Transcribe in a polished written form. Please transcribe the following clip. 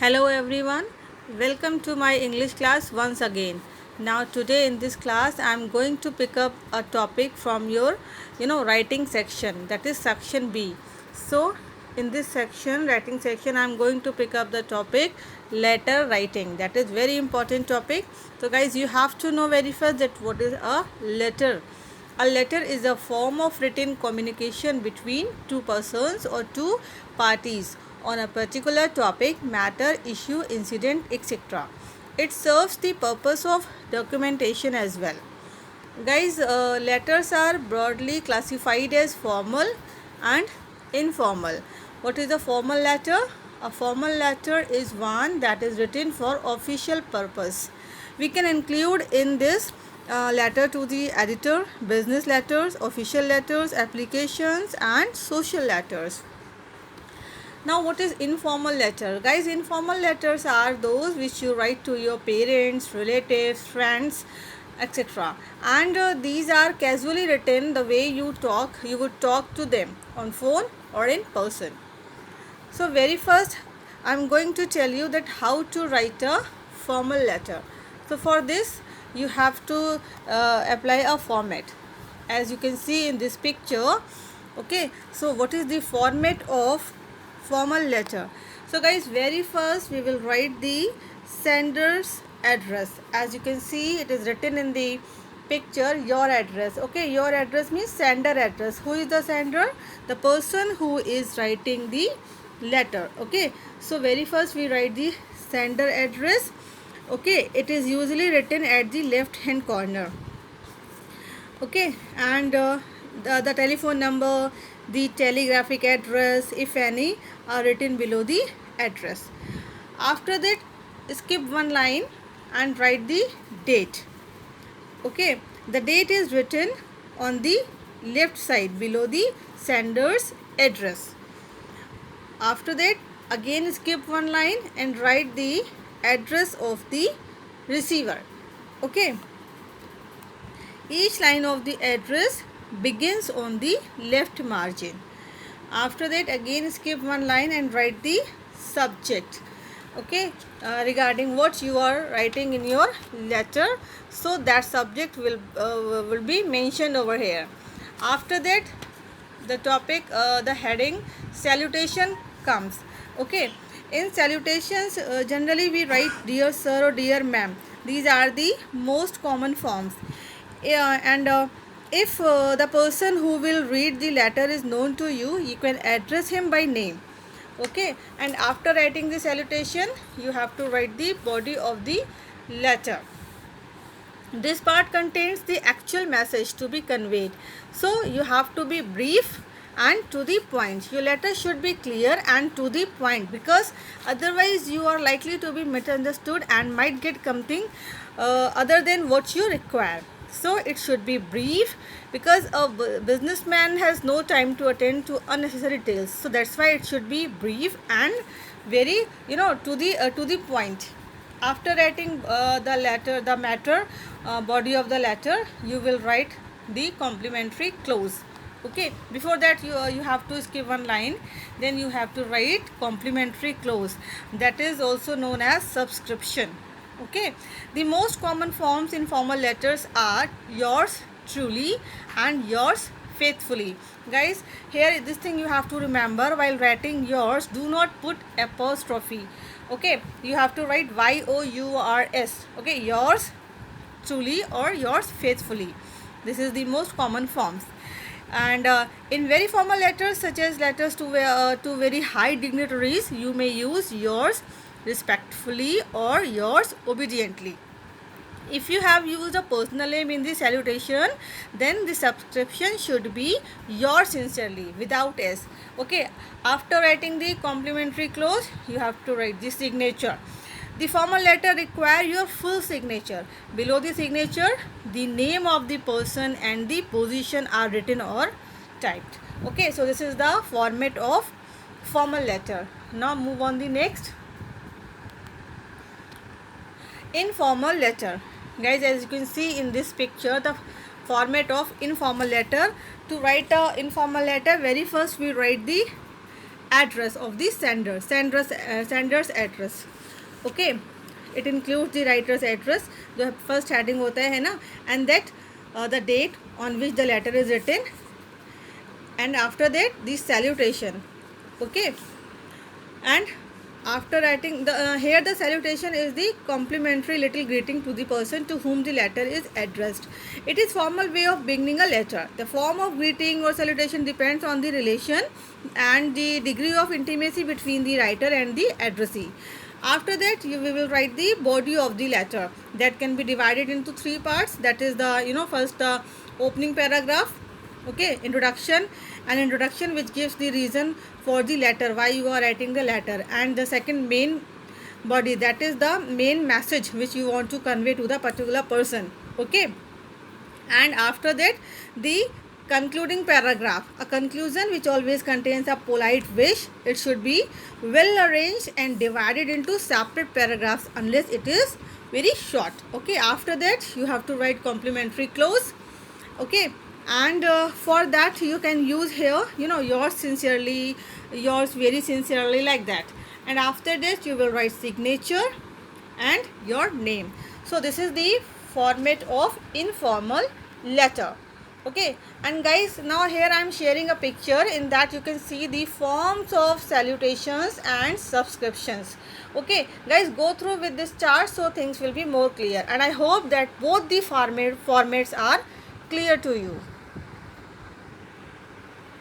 Hello everyone, welcome to my English class once again. Now today in this class I am going to pick up a topic from your writing section, that is section B. So in this section, writing section, I am going to pick up the topic letter writing. That is very important topic. So guys, you have to know very first that what is a letter. A letter is a form of written communication between two persons or two parties on a particular topic, matter, issue, incident, etc. It serves the purpose of documentation as well. Guys, letters are broadly classified as formal and informal. What is a formal letter? A formal letter is one that is written for official purpose. We can include in this letter to the editor, business letters, official letters, applications, and social letters. Now, what is informal letter? Guys, informal letters are those which you write to your parents, relatives, friends, etc. And these are casually written the way you would talk to them on phone or in person. So, very first, I am going to tell you that how to write a formal letter. So, for this, you have to apply a format. As you can see in this picture, okay. So, what is the format of formal letter? So guys, very first we will write the sender's address. As you can see, it is written in the picture, your address. Okay, your address means sender address. Who is the sender? The person who is writing the letter. Okay, so very first we write the sender address. Okay, it is usually written at the left hand corner. Okay, and the telephone number, the telegraphic address, if any, are written below the address. After that, skip one line and write the date. Okay, the date is written on the left side below the sender's address. After that, again skip one line and write the address of the receiver. Okay, each line of the address begins on the left margin. After that, again skip one line and write the subject. Okay, regarding what you are writing in your letter, so that subject will be mentioned over here. After that, the topic, the heading salutation comes. Okay, in salutations, generally we write dear sir or dear ma'am. These are the most common forms. And if the person who will read the letter is known to you, you can address him by name. Okay, and after writing the salutation, you have to write the body of the letter. This part contains the actual message to be conveyed, so you have to be brief and to the point. Your letter should be clear and to the point, because otherwise you are likely to be misunderstood and might get something other than what you require. So it should be brief, because a businessman has no time to attend to unnecessary tales. So that's why it should be brief and very to the point. After writing the matter, body of the letter, you will write the complimentary clause. Okay, before that you have to skip one line, then you have to write complimentary clause, that is also known as subscription. Okay, the most common forms in formal letters are yours truly and yours faithfully. Guys, here this thing you have to remember, while writing yours, do not put apostrophe. Okay, you have to write yours. Okay, yours truly or yours faithfully. This is the most common forms. And in very formal letters, such as letters to very high dignitaries, you may use yours respectfully or yours obediently. If you have used a personal name in the salutation, then the subscription should be yours sincerely without s. Okay, after writing the complimentary clause, you have to write the signature. The formal letter require your full signature. Below the signature, the name of the person and the position are written or typed. Okay, so this is the format of formal letter. Now move on the next. Informal letter. Guys, as you can see in this picture, the format of informal letter. To write a informal letter, very first we write the address of the sender's address. Okay, it includes the writer's address, जो first heading होता है ना, and that the date on which the letter is written, and after that the salutation. Okay, and after writing the here the salutation is the complimentary little greeting to the person to whom the letter is addressed. It is formal way of beginning a letter. The form of greeting or salutation depends on the relation and the degree of intimacy between the writer and the addressee. After that we will write the body of the letter, that can be divided into three parts. That is the first the opening paragraph. Okay, introduction, an introduction which gives the reason for the letter, why you are writing the letter, and the second main body, that is the main message which you want to convey to the particular person. Okay, and after that the concluding paragraph, a conclusion which always contains a polite wish. It should be well arranged and divided into separate paragraphs unless it is very short. Okay, after that you have to write complimentary close. Okay, and for that you can use here yours sincerely, yours very sincerely, like that. And after this you will write signature and your name. So this is the format of informal letter. Okay, and guys, now here I am sharing a picture. In that you can see the forms of salutations and subscriptions. Okay guys, go through with this chart so things will be more clear, and I hope that both the formats are clear to you.